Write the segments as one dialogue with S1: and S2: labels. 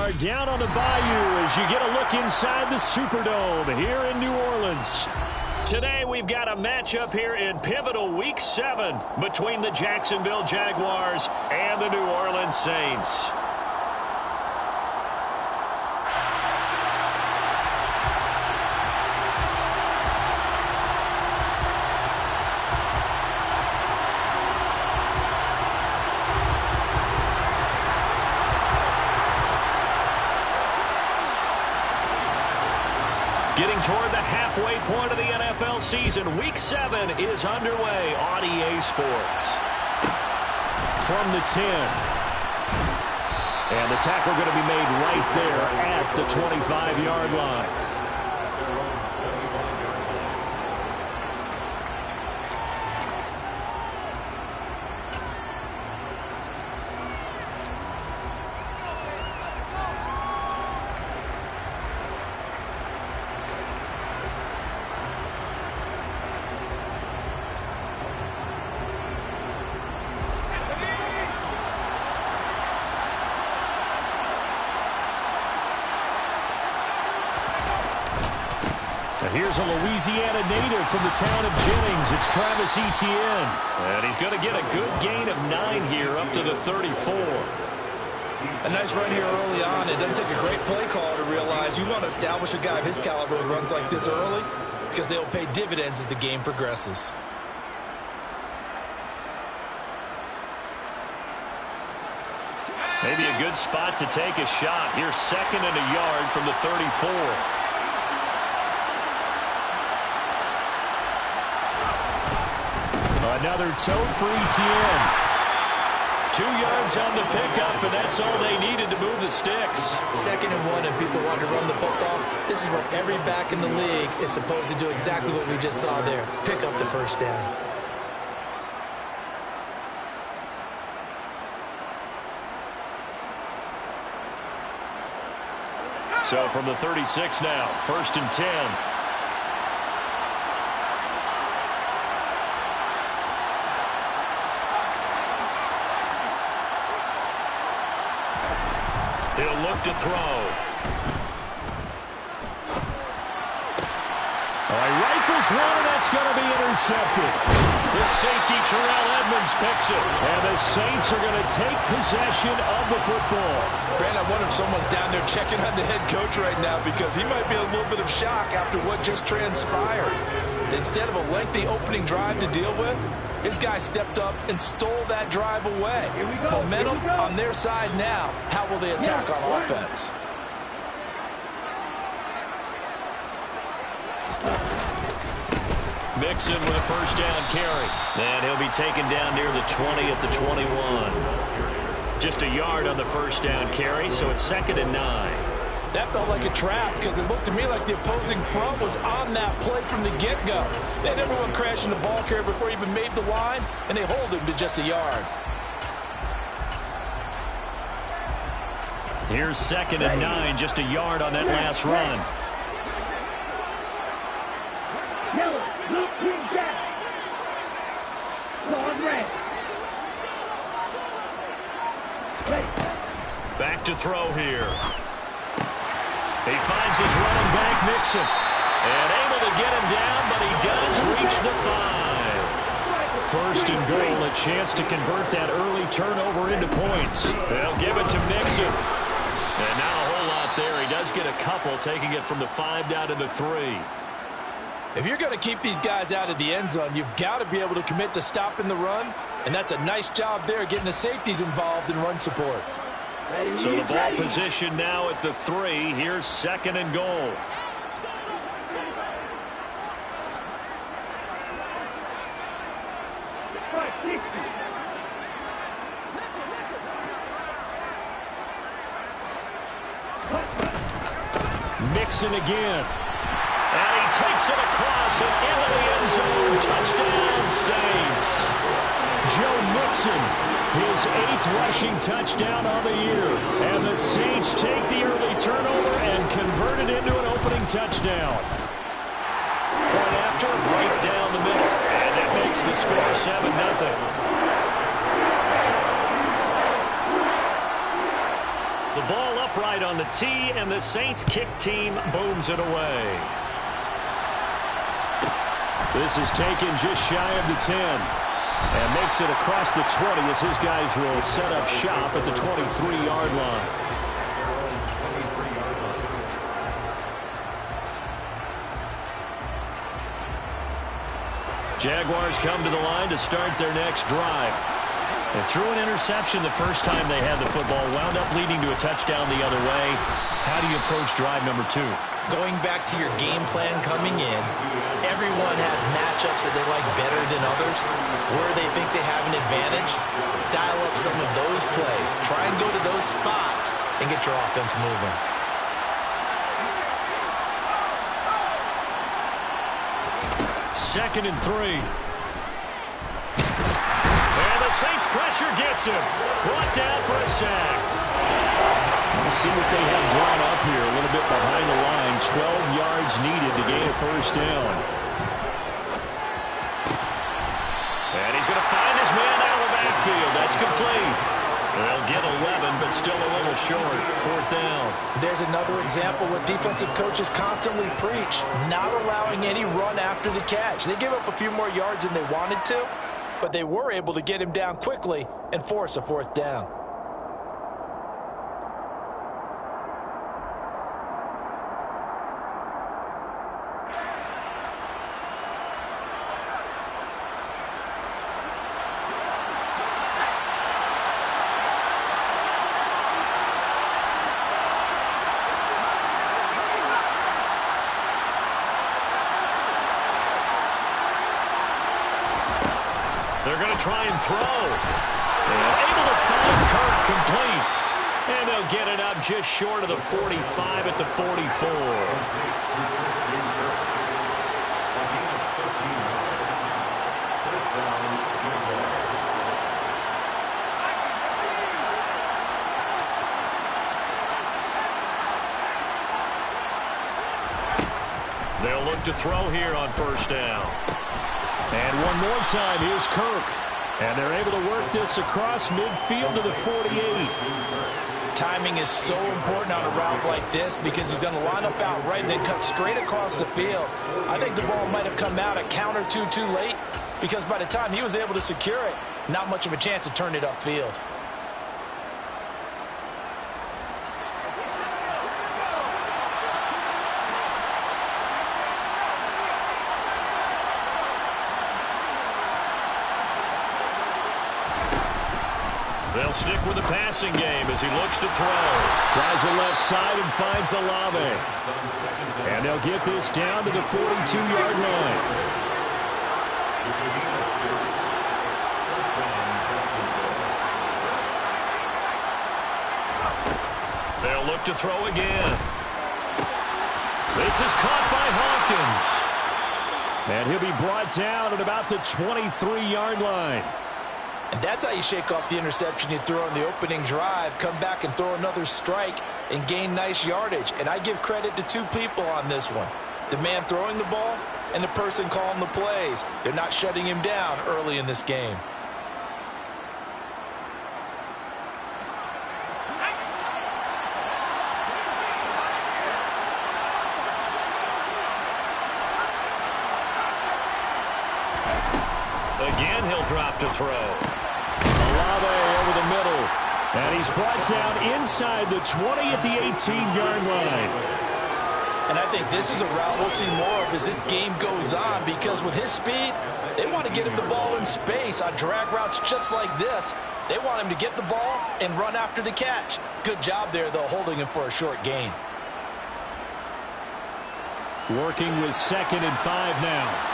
S1: are down on the Bayou as you get a look inside the Superdome here in New Orleans. Today we've got a matchup here in pivotal Week 7 between the Jacksonville Jaguars and the New Orleans Saints. Getting toward the halfway point of the NFL season, Week 7 is underway on EA Sports. From the 10. And the tackle going to be made right there at the 25-yard line. Here's a Louisiana native from the town of Jennings. It's Travis Etienne. And he's going to get a good gain of 9 here up to the 34.
S2: A nice run here early on. It doesn't take a great play call to realize you want to establish a guy of his caliber who runs like this early because they'll pay dividends as the game progresses.
S1: Maybe a good spot to take a shot. Here's 2nd and a yard from the 34. Another tote for Etienne. 2 yards on the pickup, and that's all they needed to move the sticks.
S2: 2nd and 1, and people want to run the football. This is what every back in the league is supposed to do, exactly what we just saw there. Pick up the first down.
S1: So from the 36 now, 1st and 10. He'll look to throw. All right, rifles one, and that's going to be intercepted. The safety, Terrell Edmunds, picks it. And the Saints are going to take possession of the football.
S2: Brandon, I wonder if someone's down there checking on the head coach right now because he might be in a little bit of shock after what just transpired. Instead of a lengthy opening drive to deal with, his guy stepped up and stole that drive away. Momentum on their side now. How will they attack on offense?
S1: Mixon with a first down carry. And he'll be taken down near the 20 at the 21. Just a yard on the first down carry, so it's 2nd and 9.
S2: That felt like a trap because it looked to me like the opposing front was on that play from the get-go. They had everyone crashing the ball carrier before he even made the line, and they hold him to just a yard.
S1: Here's 2nd and 9, just a yard on that last run. Back to throw here. He finds his running back, Mixon. And able to get him down, but he does reach the 5. 1st and goal, a chance to convert that early turnover into points. They'll give it to Mixon. And not a whole lot there. He does get a couple, taking it from the 5 down to the 3.
S2: If you're going to keep these guys out of the end zone, you've got to be able to commit to stopping the run. And that's a nice job there, getting the safeties involved in run support.
S1: So the ball position now at the 3. Here's 2nd and goal. Mixon again. And he takes it across and into the end zone. Touchdown, Saints. Joe Mixon, his 8th rushing touchdown on the year. And the Saints take the early turnover and convert it into an opening touchdown. Point after, right down the middle. And that makes the score 7-0. The ball upright on the tee, and the Saints kick team booms it away. This is taken just shy of the 10. And makes it across the 20 as his guys will set up shop at the 23-yard line. Jaguars come to the line to start their next drive. They threw an interception the first time they had the football, wound up leading to a touchdown the other way. How do you approach drive number 2?
S2: Going back to your game plan coming in, everyone has matchups that they like better than others. Where they think they have an advantage, dial up some of those plays. Try and go to those spots and get your offense moving.
S1: Second and 3. And the Saints pressure gets him. Brought down for a sack. We'll see what they have drawn up here. A little bit behind the line. 12 yards needed to gain a first down. And he's going to find his man out of the backfield. That's complete. They'll get 11, but still a little short. Fourth down.
S2: There's another example where defensive coaches constantly preach, not allowing any run after the catch. They gave up a few more yards than they wanted to, but they were able to get him down quickly and force a fourth down.
S1: They're going to try and throw. And able to find Kirk complete. And they'll get it up just short of the 45 at the 44. They'll look to throw here on first down. And one more time, here's Kirk. And they're able to work this across midfield to the 48.
S2: Timing is so important on a route like this because he's going to line up out right and then cut straight across the field. I think the ball might have come out a count or two too late because by the time he was able to secure it, not much of a chance to turn it upfield.
S1: They'll stick with the passing game as he looks to throw. Tries the left side and finds Olave. And they'll get this down to the 42-yard line. They'll look to throw again. This is caught by Hawkins. And he'll be brought down at about the 23-yard line.
S2: And that's how you shake off the interception you throw on the opening drive, come back and throw another strike and gain nice yardage. And I give credit to two people on this one. The man throwing the ball and the person calling the plays. They're not shutting him down early in this game.
S1: Again, he'll drop to throw. Olave over the middle. And he's brought down inside the 20 at the 18-yard line.
S2: And I think this is a route we'll see more of as this game goes on because with his speed, they want to get him the ball in space on drag routes just like this. They want him to get the ball and run after the catch. Good job there, though, holding him for a short gain.
S1: Working with 2nd and 5 now.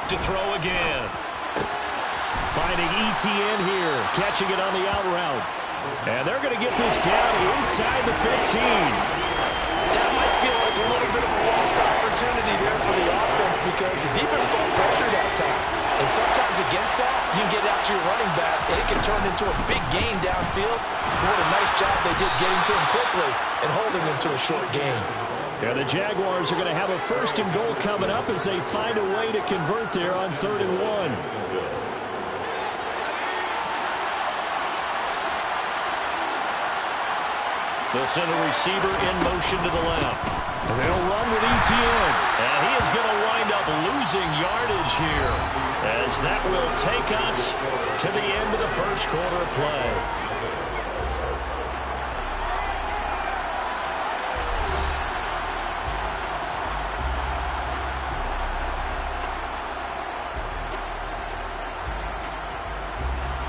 S1: To throw again. Finding ETN here, catching it on the out route. And they're going to get this down inside the 15.
S2: That might feel like a little bit of a lost opportunity there for the offense because the defense brought pressure that time. And sometimes against that, you can get out to your running back and it can turn into a big gain downfield. What a nice job they did getting to him quickly and holding him to a short gain.
S1: And the Jaguars are going to have a 1st and goal coming up as they find a way to convert there on 3rd and 1. They'll send a receiver in motion to the left. They'll run with Etienne. And he is going to wind up losing yardage here, as that will take us to the end of the 1st quarter of play.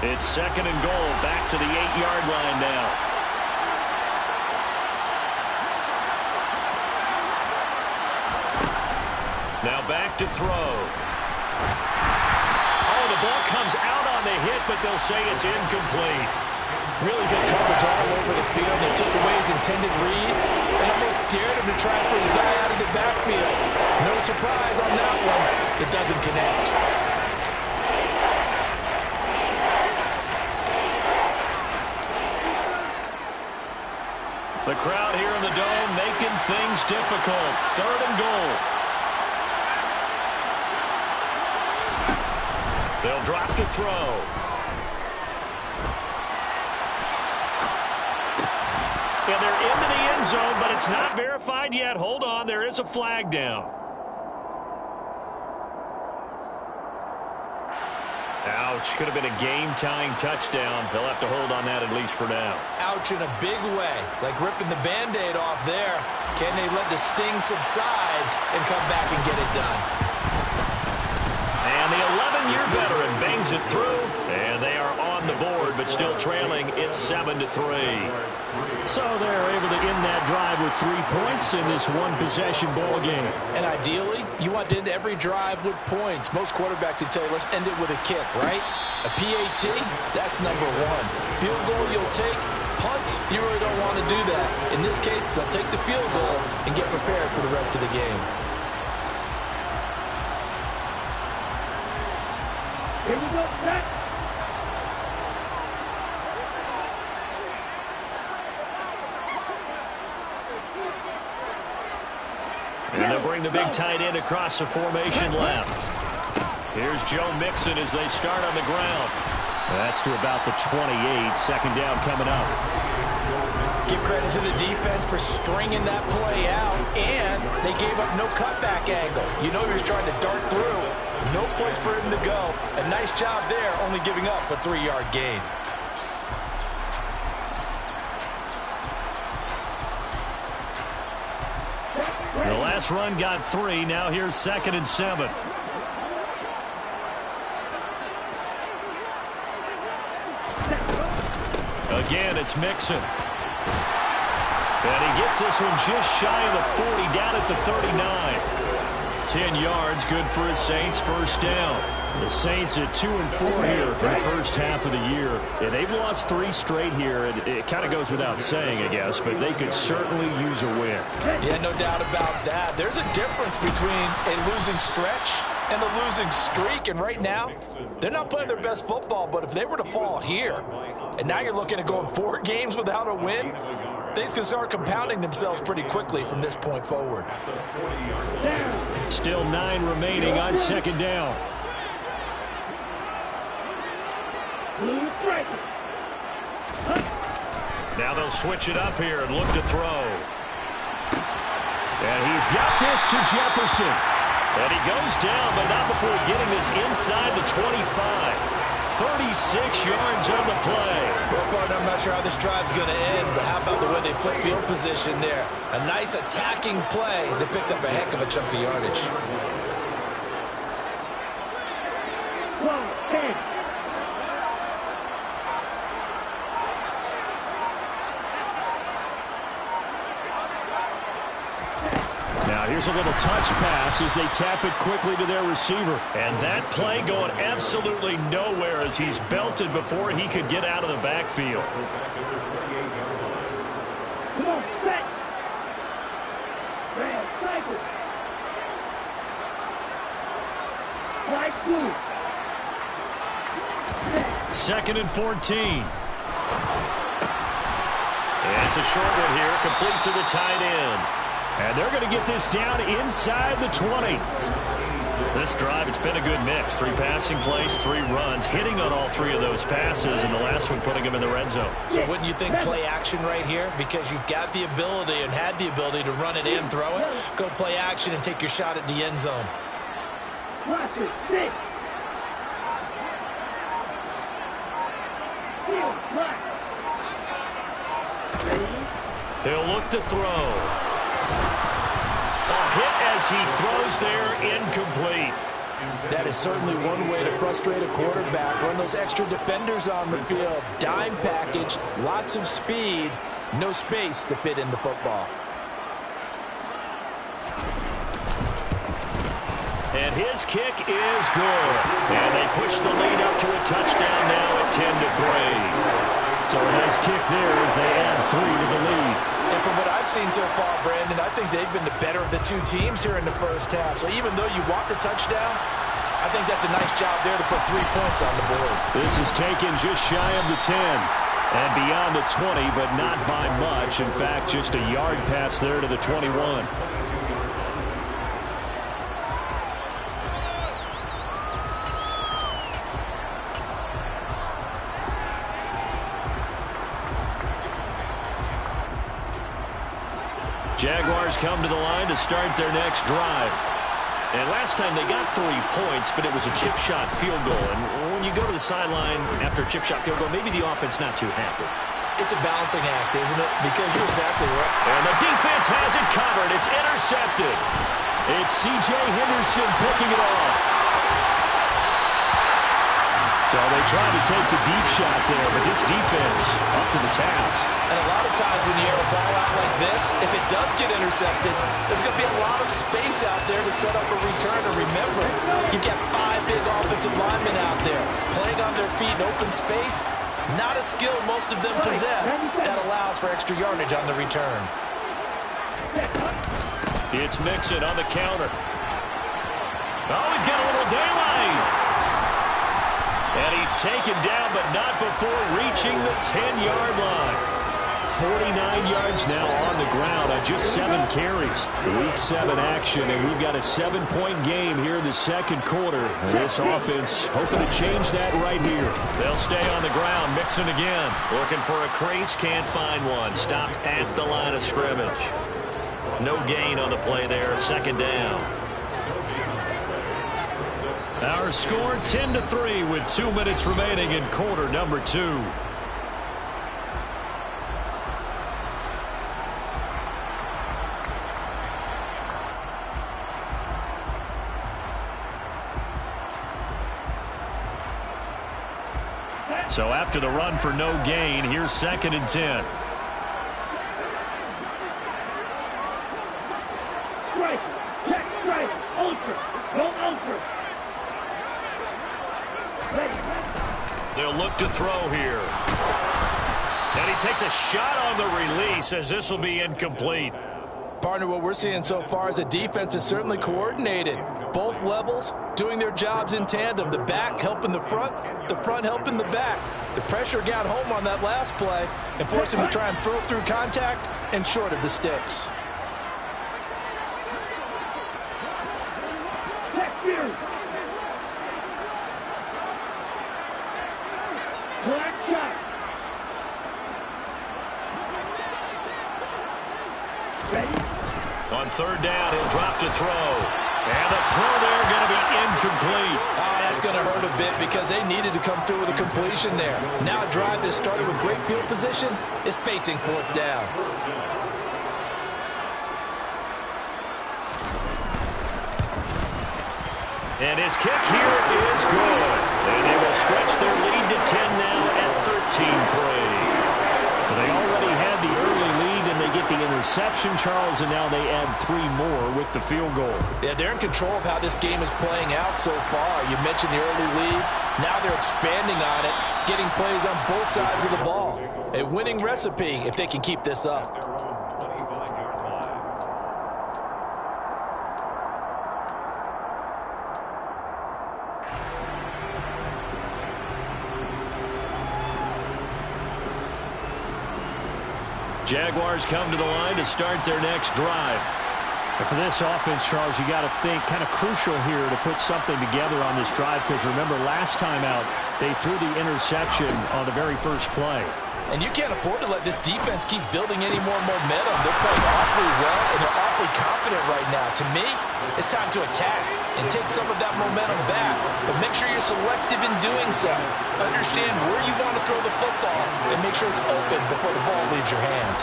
S1: It's 2nd and goal, back to the 8-yard line now. Now back to throw. Oh, the ball comes out on the hit, but they'll say it's incomplete.
S2: Really good coverage all over the field. They took away his intended read and almost dared him to try and put his guy out of the backfield. No surprise on that one. It doesn't connect.
S1: The crowd here in the Dome making things difficult. 3rd and goal. They'll drop to throw. And they're into the end zone, but it's not verified yet. Hold on, there is a flag down. Ouch, could have been a game-tying touchdown. They'll have to hold on that at least for now.
S2: Ouch in a big way, like ripping the Band-Aid off there. Can they let the sting subside and come back and get it done?
S1: And the 11-year veteran bangs it through, and they are on the board, but still trailing. It's 7-3. So they're able to end that drive with 3 points in this one-possession ball game.
S2: And ideally, you want to end every drive with points. Most quarterbacks would tell you, let's end it with a kick, right? A PAT, that's number 1. Field goal you'll take. Punts, you really don't want to do that. In this case, they'll take the field goal and get prepared for the rest of the game.
S3: Here we go, set.
S1: And they'll bring the big tight end across the formation left. Here's Joe Mixon as they start on the ground. That's to about the 28. 2nd down coming up.
S2: Give credit to the defense for stringing that play out, and they gave up no cutback angle. You know he was trying to dart through. No place for him to go. A nice job there, only giving up a 3-yard gain.
S1: The last run got 3. Now here's 2nd and 7. Again, it's Mixon. And he gets this one just shy of the 40, down at the 39. 10 yards, good for his Saints, 1st down. The Saints at 2-4 here in the first half of the year. Yeah, they've lost 3 straight here. It kind of goes without saying, I guess, but they could certainly use a win.
S2: Yeah, no doubt about that. There's a difference between a losing stretch and a losing streak, and right now, they're not playing their best football, but if they were to fall here, and now you're looking at going 4 games without a win, things can start compounding themselves pretty quickly from this point forward.
S1: Still 9 remaining on 2nd down. Now they'll switch it up here and look to throw. And he's got this to Jefferson. And he goes down, but not before getting this inside the 25. 36 yards on the play.
S2: Well, partner, I'm not sure how this drive's going to end, but how about the way they flip field position there? A nice attacking play. They picked up a heck of a chunk of yardage.
S1: Now here's a little touch pass as they tap it quickly to their receiver. And that play going absolutely nowhere as he's belted before he could get out of the backfield.
S3: Come on, set. Red, cycle. Right blue.
S1: 2nd and 14. And it's a short one here, complete to the tight end. And they're going to get this down inside the 20. This drive, it's been a good mix. 3 passing plays, 3 runs, hitting on all 3 of those passes, and the last one putting them in the red zone.
S2: So wouldn't you think play action right here? Because you've got the ability and had the ability to run it and throw it. Go play action and take your shot at the end zone.
S1: He'll look to throw. A hit as he throws there, incomplete.
S2: That is certainly one way to frustrate a quarterback. Run those extra defenders on the field. Dime package, lots of speed, no space to fit in the football.
S1: And his kick is good. And they push the lead up to a touchdown now at 10-3. So a nice kick there as they add 3 to the lead.
S2: And from what I've seen so far, Brandon, I think they've been the better of the 2 teams here in the first half. So even though you want the touchdown, I think that's a nice job there to put 3 points on the board.
S1: This is taken just shy of the 10 and beyond the 20, but not by much. In fact, just a yard pass there to the 21. Jaguars come to the line to start their next drive. And last time they got 3 points, but it was a chip shot field goal. And when you go to the sideline after a chip shot field goal, maybe the offense not too happy.
S2: It's a balancing act, isn't it? Because you're exactly right.
S1: And the defense has it covered. It's intercepted. It's C.J. Henderson picking it off. So they tried to take the deep shot there, but this defense up to the task.
S2: And a lot of times when you air a ball out like this, if it does get intercepted, there's going to be a lot of space out there to set up a return. And remember, you've got 5 big offensive linemen out there playing on their feet in open space. Not a skill most of them possess that allows for extra yardage on the return.
S1: It's Mixon on the counter. Oh, he's got a little daylight. And he's taken down, but not before reaching the 10-yard line. 49 yards now on the ground on just 7 carries. Week 7 action, and we've got a 7-point game here in the second quarter. And this offense hoping to change that right here. They'll stay on the ground. Mixon again. Looking for a crease, can't find one. Stopped at the line of scrimmage. No gain on the play there. Second down. Our score 10-3 with 2 minutes remaining in quarter number 2. So after the run for no gain, here's 2nd and 10.
S3: Strike, check, strike, ultra, go ultra.
S1: They'll look to throw here. And he takes a shot on the release as this will be incomplete.
S2: Partner, what we're seeing so far is the defense is certainly coordinated. Both levels doing their jobs in tandem. The back helping the front helping the back. The pressure got home on that last play and forced him to try and throw through contact and short of the sticks.
S1: On 3rd down, he'll drop to throw. And the throw there going to be incomplete.
S2: Oh, that's going to hurt a bit because they needed to come through with a completion there. Now a drive that started with great field position is facing 4th down.
S1: And his kick here is good. And they will stretch their lead to 10 now at 13-3. They already had the early lead, and they get the interception, Charles, and now they add 3 more with the field goal.
S2: Yeah, they're in control of how this game is playing out so far. You mentioned the early lead. Now they're expanding on it, getting plays on both sides of the ball. A winning recipe if they can keep this up.
S1: Jaguars come to the line to start their next drive. And for this offense, Charles, you got to think kind of crucial here to put something together on this drive, because remember last time out they threw the interception on the very first play.
S2: And you can't afford to let this defense keep building any more momentum. They're playing awfully well, and they're awfully confident right now. To me, it's time to attack and take some of that momentum back. But make sure you're selective in doing so. Understand where you want to throw the football and make sure it's open before the ball leaves your hands.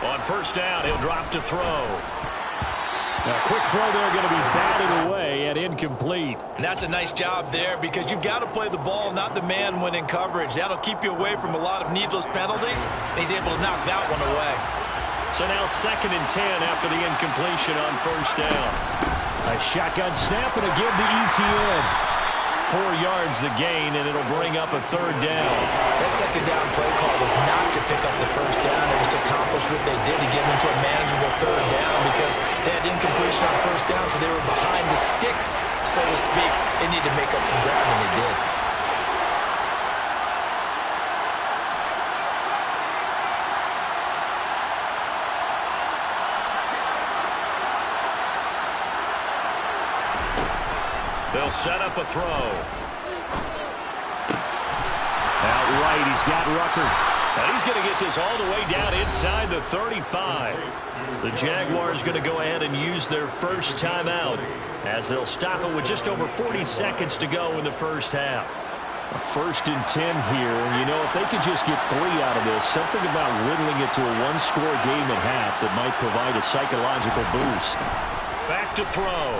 S1: On first down, he'll drop to throw. Now, a quick throw there, going to be batted away and incomplete.
S2: And that's a nice job there, because you've got to play the ball, not the man when in coverage. That'll keep you away from a lot of needless penalties, and he's able to knock that one away.
S1: So now 2nd and 10 after the incompletion on first down. A shotgun snap and a give to ETN. 4 yards the gain, and it'll bring up a 3rd down.
S2: That 2nd down play call was not to pick up the first down. It was to accomplish what they did to get them into a manageable 3rd down, because they had incompletion on first down, so they were behind the sticks, so to speak. They needed to make up some ground, and they did.
S1: They'll set up a throw. Out right, he's got Rucker. And he's going to get this all the way down inside the 35. The Jaguars going to go ahead and use their first timeout, as they'll stop it with just over 40 seconds to go in the first half. A 1st and 10 here. And, you know, if they could just get 3 out of this, something about whittling it to a 1-score game at half that might provide a psychological boost. Back to throw.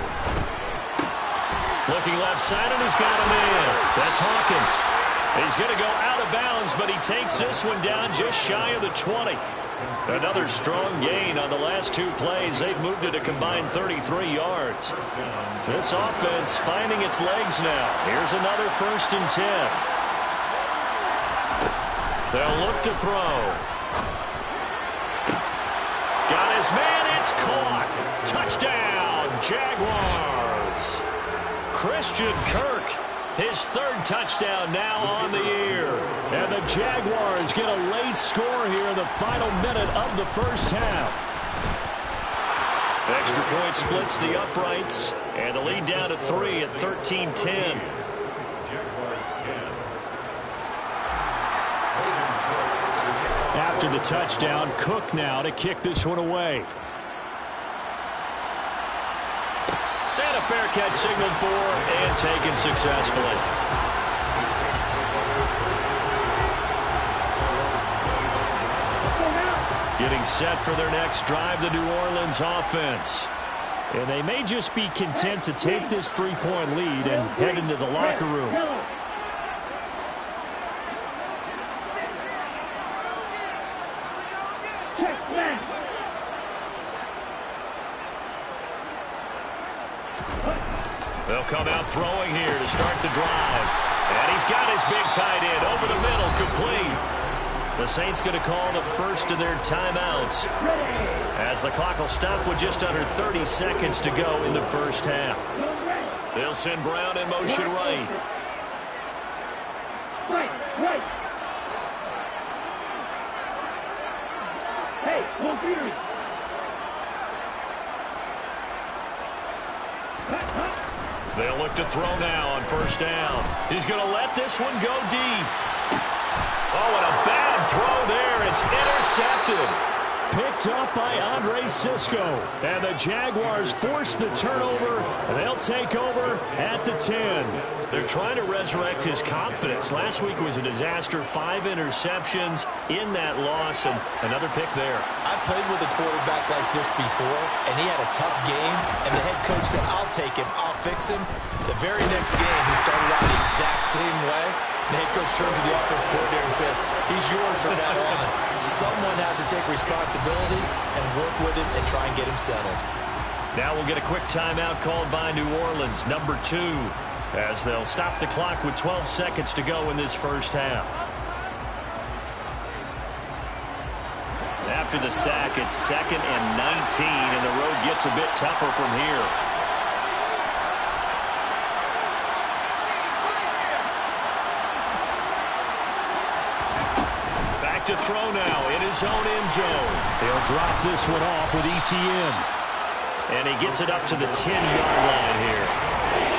S1: Looking left side, and he's got him in. That's Hawkins. He's going to go out of bounds, but he takes this one down just shy of the 20. Another strong gain on the last 2 plays. They've moved it a combined 33 yards. This offense finding its legs now. Here's another 1st and 10. They'll look to throw. Got his man. It's caught. Touchdown, Jaguars. Christian Kirk, his 3rd touchdown now on the year. And the Jaguars get a late score here in the final minute of the first half. Extra point splits the uprights, and the lead down to 3 at 13-10. After the touchdown, Cook now to kick this one away. And a fair catch signaled for and taken successfully. Getting set for their next drive, the New Orleans offense. And they may just be content to take this 3-point lead and head into the locker room. They'll come out throwing here to start the drive. And he's got his big tight end over the middle, complete. The Saints going to call the first of their timeouts, as the clock will stop with just under 30 seconds to go in the first half. They'll send Brown in motion right.
S3: Right. Hey, hold Peter.
S1: They'll look to throw now on first down. He's going to let this one go deep. Oh, and a bad throw there. It's intercepted. Picked up by Andre Sisco. And the Jaguars force the turnover. They'll take over at the 10. They're trying to resurrect his confidence. Last week was a disaster. 5 interceptions in that loss, and another pick there.
S2: I played with a quarterback like this before, and he had a tough game, and the head coach said, I'll take him, I'll fix him. The very next game, he started out the exact same way. The head coach turned to the offense coordinator and said, he's yours from now on. Someone has to take responsibility and work with him and try and get him settled.
S1: Now we'll get a quick timeout called by New Orleans, number 2, as they'll stop the clock with 12 seconds to go in this first half. After the sack, it's 2nd and 19, and the road gets a bit tougher from here. To throw now in his own end zone. They'll drop this one off with ETN. And he gets it up to the 10-yard line here.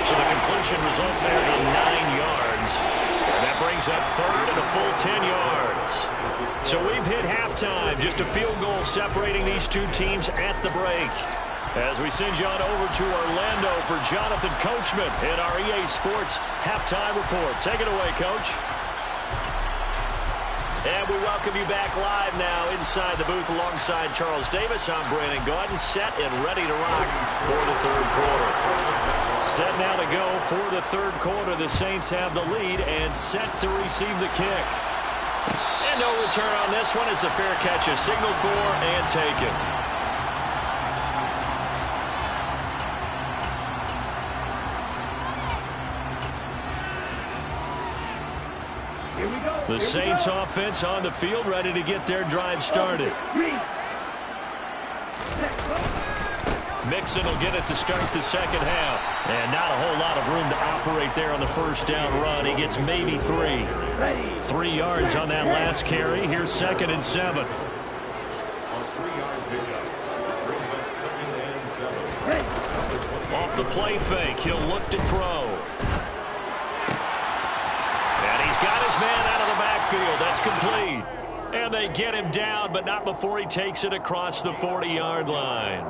S1: So the completion results there in 9 yards. And that brings up third and a full 10 yards. So we've hit halftime. Just a field goal separating these two teams at the break. As we send you on over to Orlando for Jonathan Coachman in our EA Sports Halftime Report. Take it away, Coach. And we welcome you back live now inside the booth alongside Charles Davis. I'm Brandon Gaudin, set and ready to rock for the third quarter. Set now to go for the third quarter. The Saints have the lead and set to receive the kick. And no return on this one as the fair catch is signaled for and taken. The Saints offense on the field, ready to get their drive started. Mixon will get it to start the second half. And not a whole lot of room to operate there on the first down run. He gets maybe 3. 3 yards on that last carry. Here's 2nd and 7. Off the play fake, he'll look to throw. And he's got his man out of the backfield. That's complete. And they get him down, but not before he takes it across the 40-yard line.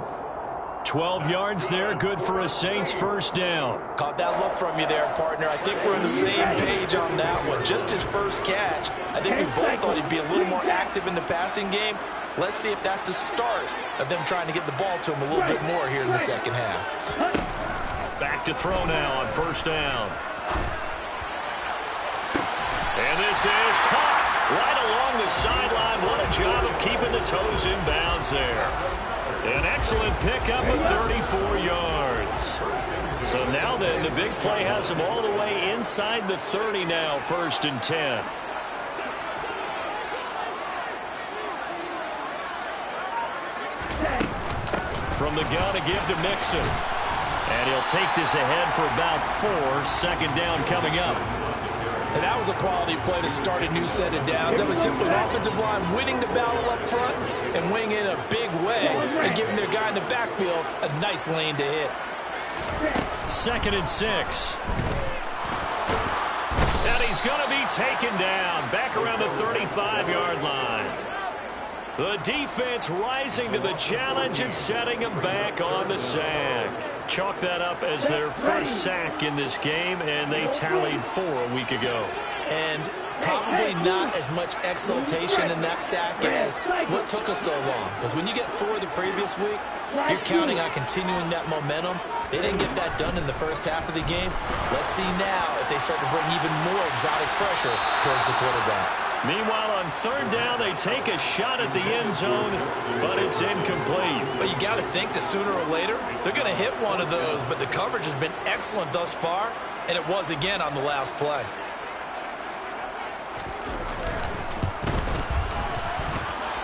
S1: 12 yards there, good for a Saints first down.
S2: Caught that look from you there, partner. I think we're on the same page on that one. Just his first catch. I think we both thought he'd be a little more active in the passing game. Let's see if that's the start of them trying to get the ball to him a little bit more here in the second half.
S1: Back to throw now on first down. And this is caught right along the sideline. What a job of keeping the toes in bounds there. An excellent pickup of 34 yards. So now then, the big play has him all the way inside the 30 now, 1st and 10. From the gun to give to Mixon. And he'll take this ahead for about 4. 2nd down coming up.
S2: And that was a quality play to start a new set of downs. That was simply an offensive line winning the battle up front and winning in a big way and giving their guy in the backfield a nice lane to hit.
S1: 2nd and 6. And he's going to be taken down back around the 35-yard line. The defense rising to the challenge and setting him back on the sack. Chalk that up as their first sack in this game, and they tallied 4 a week ago.
S2: And probably not as much exultation in that sack as what took us so long. Because when you get 4 the previous week, you're counting on continuing that momentum. They didn't get that done in the first half of the game. Let's see now if they start to bring even more exotic pressure towards the quarterback.
S1: Meanwhile, on 3rd down, they take a shot at the end zone, but it's incomplete.
S2: But you got to think that sooner or later, they're going to hit one of those. But the coverage has been excellent thus far, and it was again on the last play.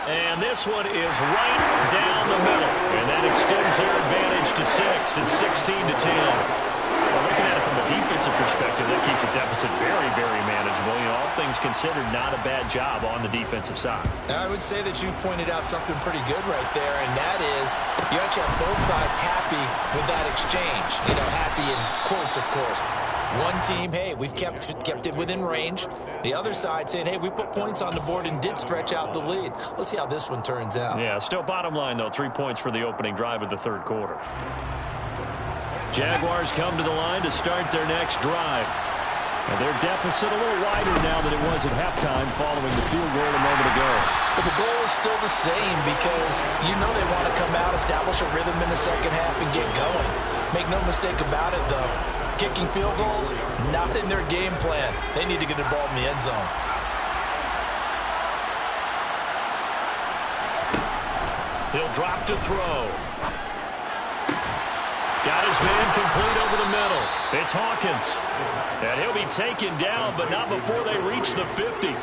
S1: And this one is right down the middle. And that extends their advantage to 6. It's 16-10. Well, looking at it from a defensive perspective, that keeps the deficit very, very manageable. You know, all things considered, not a bad job on the defensive side.
S2: I would say that you've pointed out something pretty good right there, and that is you actually have both sides happy with that exchange. You know, happy in quotes, of course. One team, hey, we've kept it within range. The other side saying, hey, we put points on the board and did stretch out the lead. Let's see how this one turns out.
S1: Yeah, still bottom line, though, 3 points for the opening drive of the third quarter. Jaguars come to the line to start their next drive. And their deficit a little wider now than it was at halftime following the field goal a moment ago.
S2: But the goal is still the same because you know they want to come out, establish a rhythm in the second half, and get going. Make no mistake about it, though. Kicking field goals, not in their game plan. They need to get involved in the end zone.
S1: He'll drop to throw. Got his man complete over the middle. It's Hawkins. And he'll be taken down, but not before they reach the 50.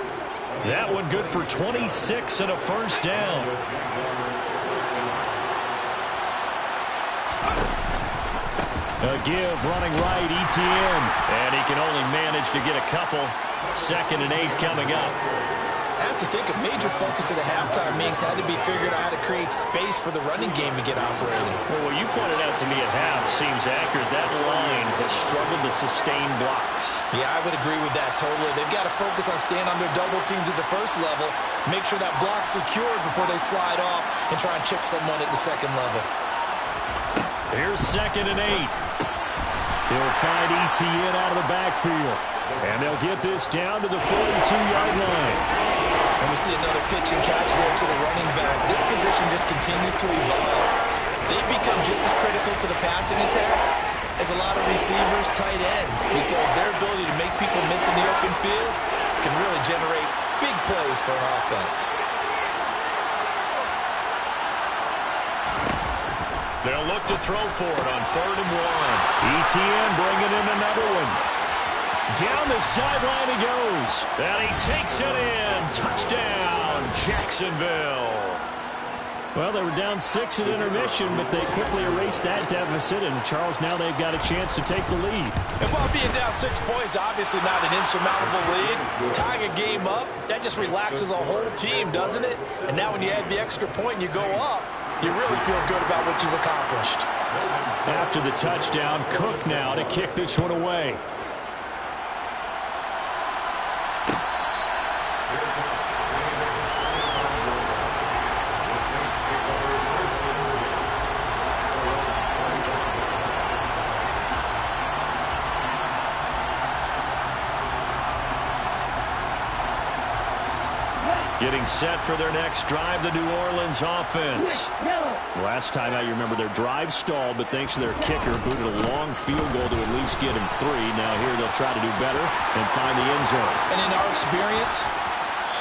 S1: That one good for 26 and a first down. A give running right, ETN. And he can only manage to get a couple. 2nd and 8 coming up.
S2: I have to think a major focus of the halftime meetings had to be figuring out how to create space for the running game to get operating.
S1: Well, what you pointed out to me at half seems accurate. That line has struggled to sustain blocks.
S2: Yeah, I would agree with that totally. They've got to focus on staying on their double teams at the first level, make sure that block's secured before they slide off and try and chip someone at the second level.
S1: Here's 2nd and 8. He'll find Etienne out of the backfield. And they'll get this down to the 42-yard line.
S2: And we see another pitch and catch there to the running back. This position just continues to evolve. They've become just as critical to the passing attack as a lot of receivers, tight ends, because their ability to make people miss in the open field can really generate big plays for an offense.
S1: They'll look to throw for it on 3rd and 1. Etienne bringing in another one. Down the sideline he goes. And he takes it in. Touchdown, Jacksonville. Well, they were down 6 at intermission, but they quickly erased that deficit. And, Charles, now they've got a chance to take the lead.
S2: And while being down 6 points, obviously not an insurmountable lead, tying a game up, that just relaxes a whole team, doesn't it? And now when you add the extra point and you go up, you really feel good about what you've accomplished.
S1: After the touchdown, Cook now to kick this one away. Getting set for their next drive, the New Orleans offense. Last time out, you remember their drive stalled, but thanks to their kicker, booted a long field goal to at least get him 3. Now here they'll try to do better and find the end zone.
S2: And in our experience,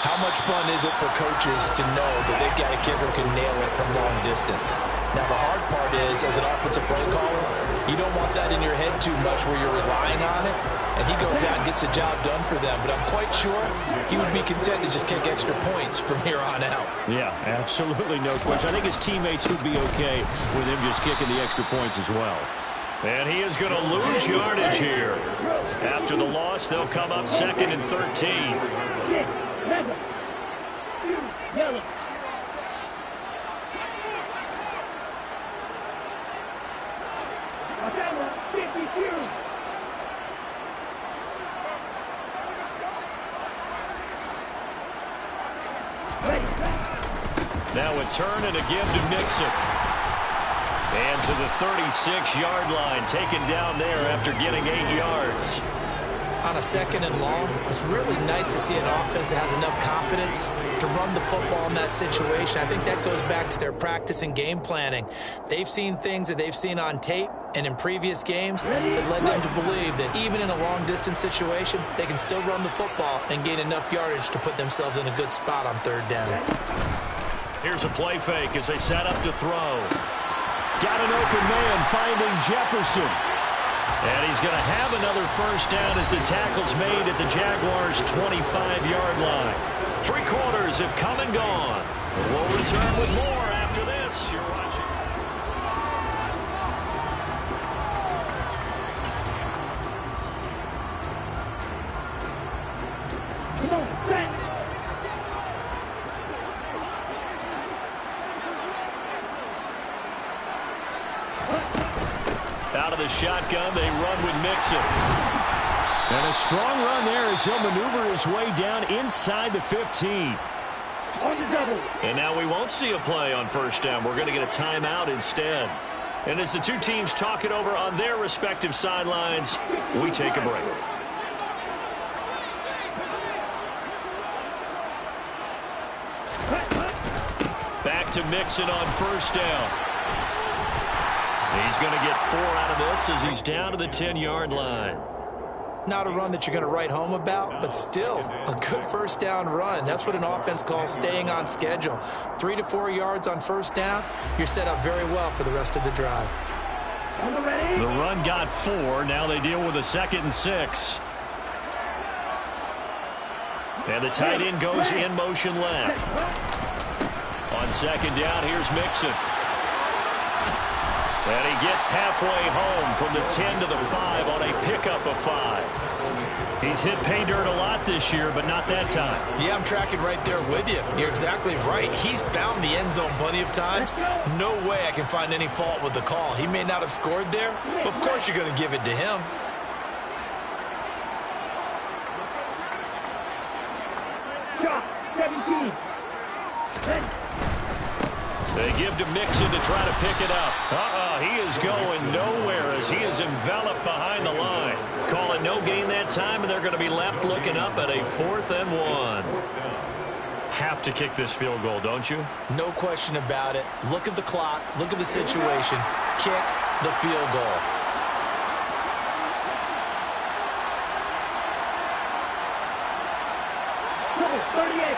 S2: how much fun is it for coaches to know that they've got a kicker who can nail it from long distance? Now the hard part is, as an offensive play caller, you don't want that in your head too much where you're relying on it. And he goes out and gets the job done for them. But I'm quite sure he would be content to just kick extra points from here on out.
S1: Yeah, absolutely no question. I think his teammates would be okay with him just kicking the extra points as well. And he is going to lose yardage here. After the loss, they'll come up 2nd and 13.
S3: Yellow.
S1: Now a turn and a give to Mixon. And to the 36-yard line, taken down there after getting 8 yards.
S2: On a 2nd and long, it's really nice to see an offense that has enough confidence to run the football in that situation. I think that goes back to their practice and game planning. They've seen things that they've seen on tape and in previous games that led them to believe that even in a long-distance situation, they can still run the football and gain enough yardage to put themselves in a good spot on 3rd down.
S1: Here's a play fake as they set up to throw. Got an open man finding Jefferson. And he's going to have another first down as the tackle's made at the Jaguars' 25-yard line. 3 quarters have come and gone. We'll return with more after this. You're watching.
S3: Come on, back.
S1: Out of the shotgun, they run with Mixon. And a strong run there as he'll maneuver his way down inside the 15.
S3: On the double.
S1: And now we won't see a play on first down. We're going to get a timeout instead. And as the two teams talk it over on their respective sidelines, we take a break. Back to Mixon on first down. He's going to get 4 out of this as he's down to the 10-yard line.
S2: Not a run that you're going to write home about, but still a good first down run. That's what an offense calls staying on schedule. 3 to 4 yards on first down, you're set up very well for the rest of the drive.
S1: The run got 4. Now they deal with a 2nd and 6. And the tight end goes in motion left. On 2nd down, here's Mixon. And he gets halfway home from the 10 to the 5 on a pickup of 5. He's hit pay dirt a lot this year, but not that time.
S2: Yeah, I'm tracking right there with you. You're exactly right. He's found the end zone plenty of times. No way I can find any fault with the call. He may not have scored there, but of course you're going to give it to him.
S3: Shot 17.
S1: They give to Mixon to try to pick it up. He is going nowhere as he is enveloped behind the line. Call it no gain that time, and they're going to be left looking up at a 4th and 1. Have to kick this field goal, don't you?
S2: No question about it. Look at the clock. Look at the situation. Kick the field goal.
S3: Number 38.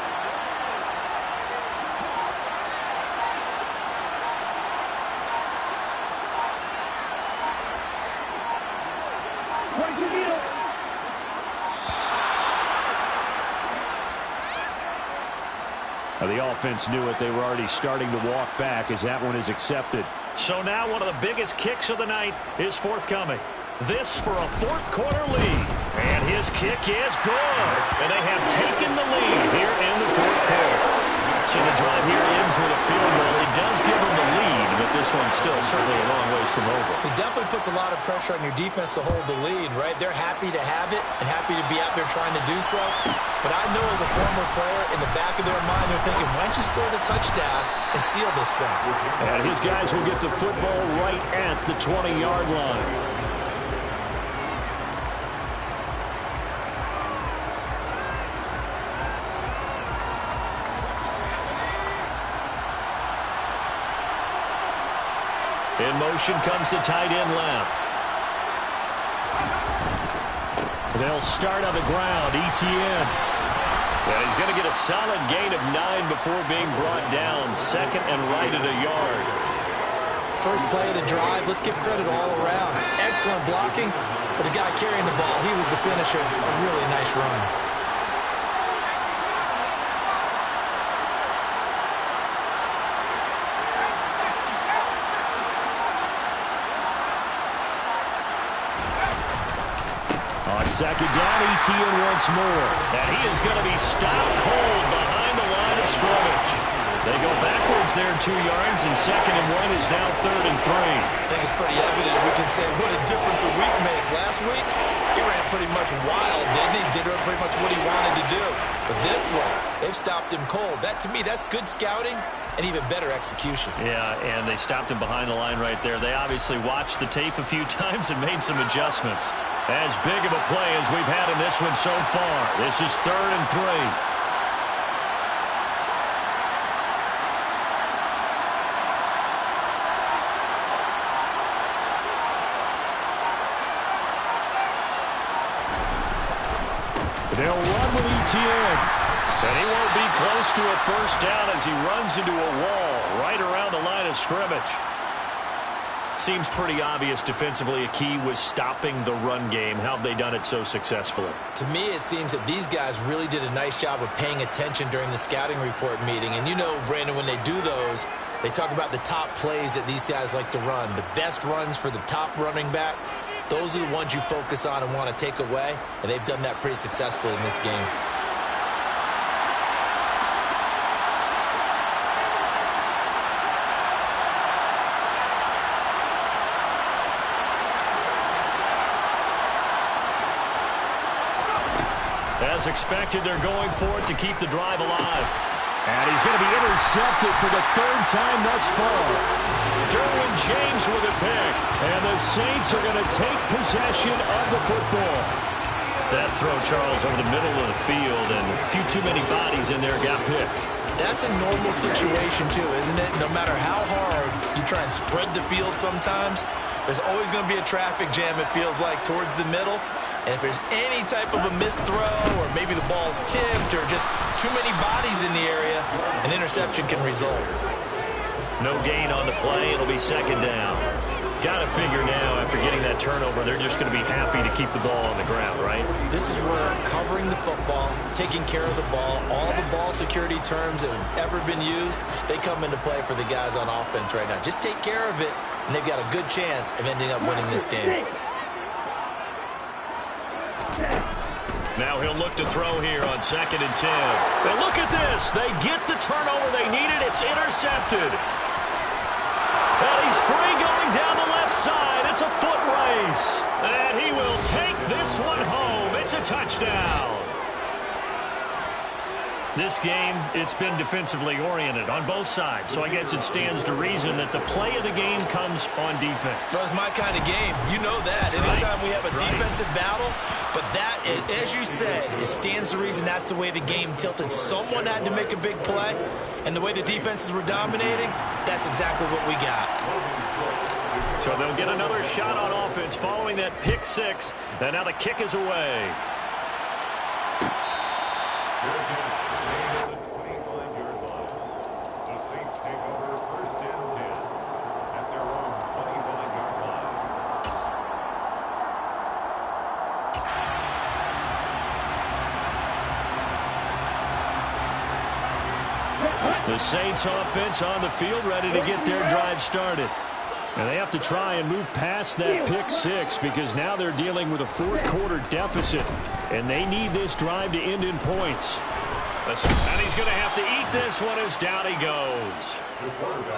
S1: The offense knew it. They were already starting to walk back as that one is accepted. So now one of the biggest kicks of the night is forthcoming. This for a 4th quarter lead. And his kick is good. And they have taken the lead here in the 4th quarter. So the drive here ends with a field goal. It does give them the lead, but this one's still certainly a long ways from over.
S2: It definitely puts a lot of pressure on your defense to hold the lead, right? They're happy to have it and happy to be out there trying to do so. But I know as a former player, in the back of their mind, they're thinking, why don't you score the touchdown and seal this thing?
S1: And his guys will get the football right at the 20-yard line. In motion comes the tight end left. They'll start on the ground. Etienne. And he's going to get a solid gain of 9 before being brought down. 2nd and right at a yard.
S2: First play of the drive. Let's give credit all around. Excellent blocking. But the guy carrying the ball, he was the finisher. A really nice run.
S1: On 2nd down, Etienne once more. And he is going to be stopped cold behind the line of scrimmage. They go backwards there 2 yards, and 2nd and 1 is now 3rd and 3.
S2: I think it's pretty evident. We can say what a difference a week makes. Last week, he ran pretty much wild, didn't he? Did pretty much what he wanted to do. But this one, they've stopped him cold. That, to me, that's good scouting and even better execution.
S1: Yeah, and they stopped him behind the line right there. They obviously watched the tape a few times and made some adjustments. As big of a play as we've had in this one so far. This is 3rd and 3. They'll run with Etienne. And he won't be close to a 1st down as he runs into a wall right around the line of scrimmage. Seems pretty obvious defensively a key was stopping the run game. How have they done it so successfully?
S2: To me, it seems that these guys really did a nice job of paying attention during the scouting report meeting. And you know, Brandon, when they do those, they talk about the top plays that these guys like to run. The best runs for the top running back. Those are the ones you focus on and want to take away. And they've done that pretty successfully in this game.
S1: As expected, they're going for it to keep the drive alive. And he's going to be intercepted for the 3rd time thus far. Derwin James with a pick. And the Saints are going to take possession of the football. That throw, Charles, over the middle of the field, and a few too many bodies in there got picked.
S2: That's a normal situation, too, isn't it? No matter how hard you try and spread the field sometimes, there's always going to be a traffic jam, it feels like, towards the middle. And if there's any type of a missed throw or maybe the ball's tipped or just too many bodies in the area, an interception can result.
S1: No gain on the play. It'll be 2nd down. Got to figure now, after getting that turnover, they're just going to be happy to keep the ball on the ground, right?
S2: This is where covering the football, taking care of the ball, all the ball security terms that have ever been used, they come into play for the guys on offense right now. Just take care of it, and they've got a good chance of ending up winning this game.
S1: Now he'll look to throw here on 2nd and 10. And look at this. They get the turnover they needed. It's intercepted. And he's free going down the left side. It's a foot race. And he will take this one home. It's a touchdown. This game, it's been defensively oriented on both sides. So I guess it stands to reason that the play of the game comes on defense.
S2: So it's my kind of game. You know that. Anytime we have a defensive battle, but that, as you said, it stands to reason that's the way the game tilted. Someone had to make a big play, and the way the defenses were dominating, that's exactly what we got.
S1: So they'll get another shot on offense following that pick 6, and now the kick is away. The Saints offense on the field, ready to get their drive started. And they have to try and move past that pick 6 because now they're dealing with a fourth-quarter deficit, and they need this drive to end in points. And he's going to have to eat this one as down he goes.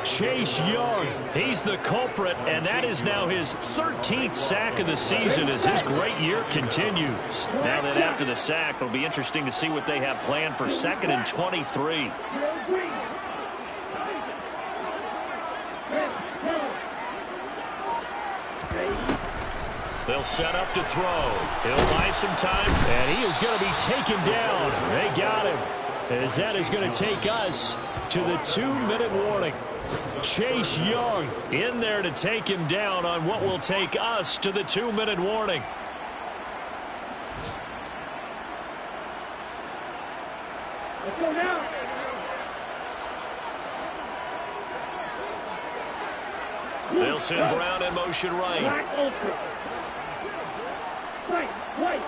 S1: Chase Young, he's the culprit, and that is now his 13th sack of the season as his great year continues. Now that after the sack, it'll be interesting to see what they have planned for 2nd and 23. They'll set up to throw. He'll buy some time, and he is going to be taken down. They got him, as that is going to take us to the 2-minute warning. Chase Young in there to take him down on what will take us to the 2-minute warning.
S3: Let's go now.
S1: They'll send Brown in motion right.
S3: Black ultra. Right.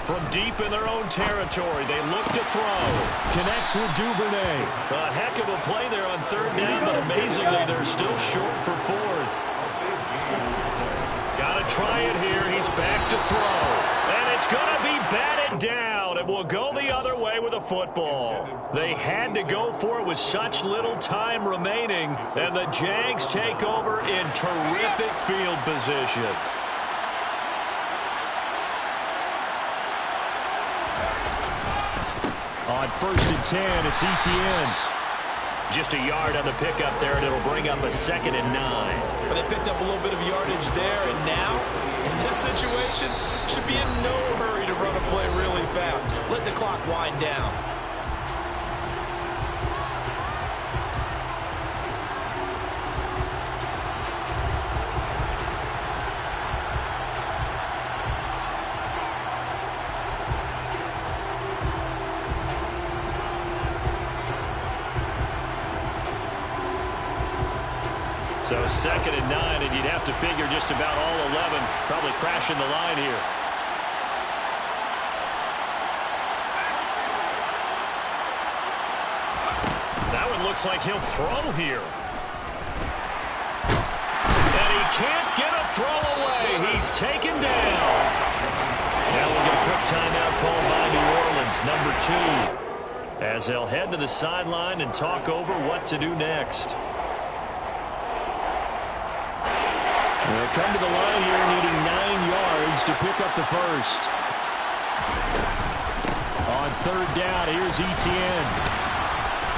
S1: From deep in their own territory, they look to throw. Connects with Duvernay. A heck of a play there on 3rd down, but amazingly, they're still short for 4th. Got to try it here. He's back to throw. And it's going to be batted down. It will go the other way with a football. They had to go for it with such little time remaining, and the Jags take over in terrific field position. On 1st and 10, it's Etienne. Just a yard on the pickup there, and it'll bring up a 2nd and 9.
S2: But they picked up a little bit of yardage there, and now, in this situation, should be in no hurry to run a play really fast. Let the clock wind down.
S1: So 2nd and 9, and you'd have to figure just about all 11 probably crashing the line here. That one looks like he'll throw here. And he can't get a throw away. He's taken down. Now we'll get a quick timeout called by New Orleans, number 2, as they'll head to the sideline and talk over what to do next. They'll come to the line here needing 9 yards to pick up the first. On 3rd down, here's Etienne.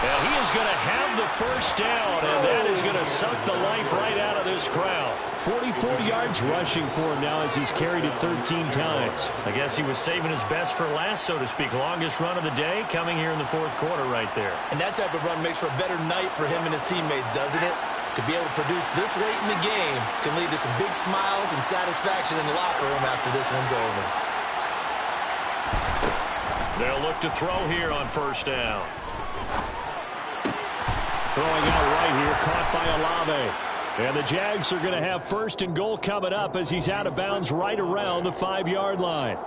S1: And he is going to have the first down, and that is going to suck the life right out of this crowd. 44 yards rushing for him now as he's carried it 13 times. I guess he was saving his best for last, so to speak. Longest run of the day coming here in the 4th quarter right there.
S2: And that type of run makes for a better night for him and his teammates, doesn't it? To be able to produce this late in the game can lead to some big smiles and satisfaction in the locker room after this one's over.
S1: They'll look to throw here on 1st down. Throwing out right here, caught by Olave. And the Jags are going to have 1st and goal coming up as he's out of bounds right around the 5-yard line.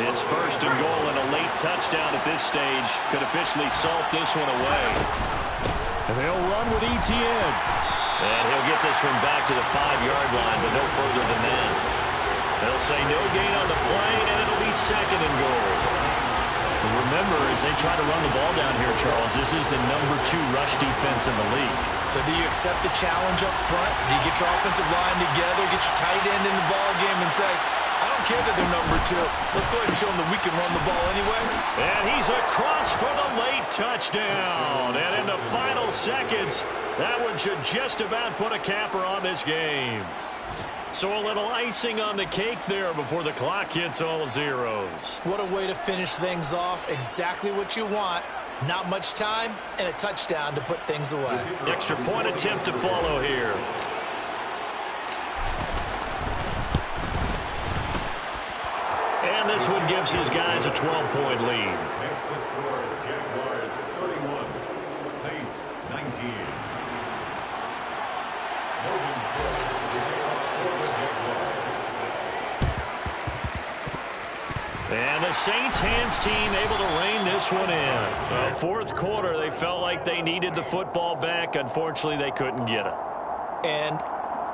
S1: It's 1st and goal, and a late touchdown at this stage could officially salt this one away. And they'll run with Etienne. And he'll get this one back to the 5-yard line, but no further than that. They'll say no gain on the play, and it'll be 2nd and goal. And remember, as they try to run the ball down here, Charles, this is the #2 rush defense in the league.
S2: So do you accept the challenge up front? Do you get your offensive line together, get your tight end in the ball game, and say, I don't care that they're #2. Let's go ahead and show them that we can run the ball anyway?
S1: And he's across for the late touchdown. And in the final seconds, that one should just about put a capper on this game. So a little icing on the cake there before the clock hits all zeros.
S2: What a way to finish things off. Exactly what you want. Not much time and a touchdown to put things away.
S1: Extra point attempt to follow here. And this one gives his guys a 12-point lead.
S4: Next to score, Jaguars 31, Saints 19.
S1: And the Saints hands team able to rein this one in. Fourth quarter, they felt like they needed the football back. Unfortunately, they couldn't get it.
S2: And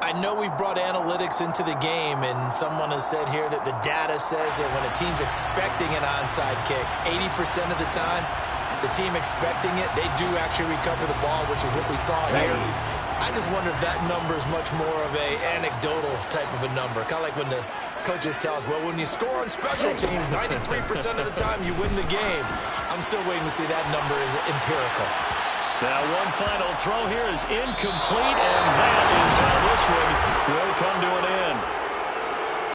S2: I know we've brought analytics into the game, and someone has said here that the data says that when a team's expecting an onside kick, 80% of the time, the team expecting it, they do actually recover the ball, which is what we saw here. I just wonder if that number is much more of a anecdotal type of a number. Kind of like when the coaches tell us, well, when you score on special teams, 93% of the time you win the game. I'm still waiting to see that number is empirical.
S1: Now one final throw here is incomplete, and that is how this one will come to an end.